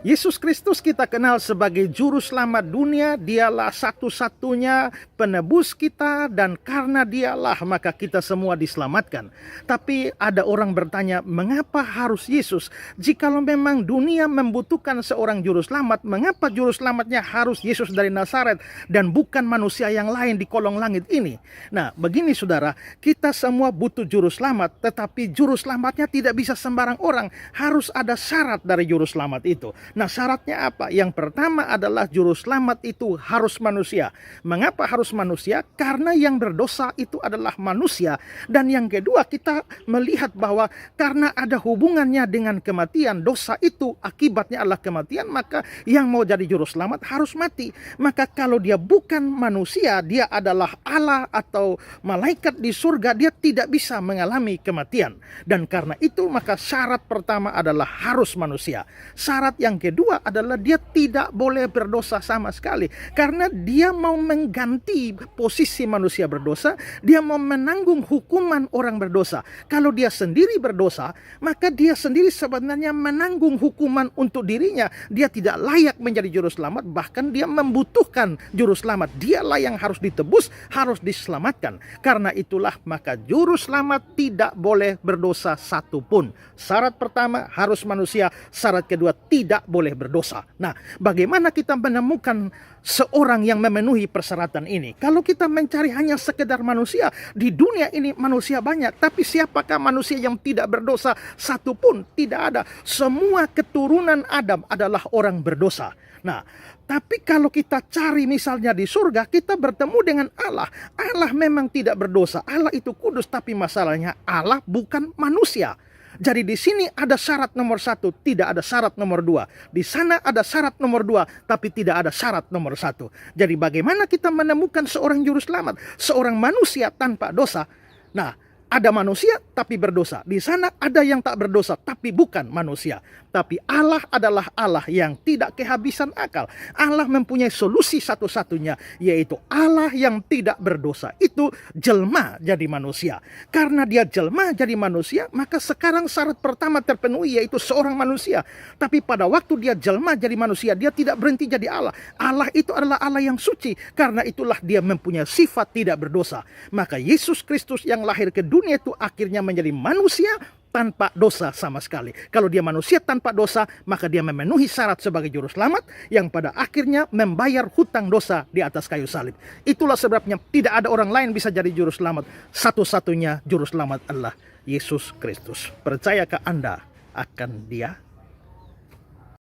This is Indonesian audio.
Yesus Kristus kita kenal sebagai juru selamat dunia. Dialah satu-satunya penebus kita, dan karena dialah maka kita semua diselamatkan. Tapi ada orang bertanya, mengapa harus Yesus? Jikalau memang dunia membutuhkan seorang juru selamat, mengapa juru selamatnya harus Yesus dari Nazaret dan bukan manusia yang lain di kolong langit ini? Nah, begini saudara, kita semua butuh juru selamat, tetapi juru selamatnya tidak bisa sembarang orang. Harus ada syarat dari juru selamat itu. Nah, syaratnya apa? Yang pertama adalah juru selamat itu harus manusia. Mengapa harus manusia? Karena yang berdosa itu adalah manusia. Dan yang kedua, kita melihat bahwa karena ada hubungannya dengan kematian, dosa itu akibatnya adalah kematian, maka yang mau jadi juru selamat harus mati. Maka kalau dia bukan manusia, dia adalah Allah atau malaikat di surga, dia tidak bisa mengalami kematian. Dan karena itu maka syarat pertama adalah harus manusia. Syarat yang kedua adalah dia tidak boleh berdosa sama sekali. Karena dia mau mengganti posisi manusia berdosa, dia mau menanggung hukuman orang berdosa. Kalau dia sendiri berdosa, maka dia sendiri sebenarnya menanggung hukuman untuk dirinya. Dia tidak layak menjadi juru selamat, bahkan dia membutuhkan juru selamat. Dialah yang harus ditebus, harus diselamatkan. Karena itulah maka juru selamat tidak boleh berdosa satupun. Syarat pertama harus manusia, syarat kedua tidak boleh berdosa. Nah, bagaimana kita menemukan seorang yang memenuhi persyaratan ini? Kalau kita mencari hanya sekedar manusia, di dunia ini manusia banyak, tapi siapakah manusia yang tidak berdosa? Satupun tidak ada. Semua keturunan Adam adalah orang berdosa. Nah, tapi kalau kita cari misalnya di surga, kita bertemu dengan Allah. Allah memang tidak berdosa. Allah itu kudus, tapi masalahnya Allah bukan manusia. Jadi di sini ada syarat nomor 1, tidak ada syarat nomor 2. Di sana ada syarat nomor 2, tapi tidak ada syarat nomor 1. Jadi bagaimana kita menemukan seorang juru selamat? Seorang manusia tanpa dosa. Nah, ada manusia tapi berdosa. Di sana ada yang tak berdosa tapi bukan manusia. Tapi Allah adalah Allah yang tidak kehabisan akal. Allah mempunyai solusi satu-satunya, yaitu Allah yang tidak berdosa itu jelma jadi manusia. Karena dia jelma jadi manusia, maka sekarang syarat pertama terpenuhi, yaitu seorang manusia. Tapi pada waktu dia jelma jadi manusia, dia tidak berhenti jadi Allah. Allah itu adalah Allah yang suci. Karena itulah dia mempunyai sifat tidak berdosa. Maka Yesus Kristus yang lahir ke dunia itu akhirnya menjadi manusia tanpa dosa sama sekali. Kalau dia manusia tanpa dosa, maka dia memenuhi syarat sebagai juru selamat yang pada akhirnya membayar hutang dosa di atas kayu salib. Itulah sebabnya tidak ada orang lain bisa jadi juru selamat. Satu-satunya juru selamat adalah Yesus Kristus. Percayakah Anda akan Dia?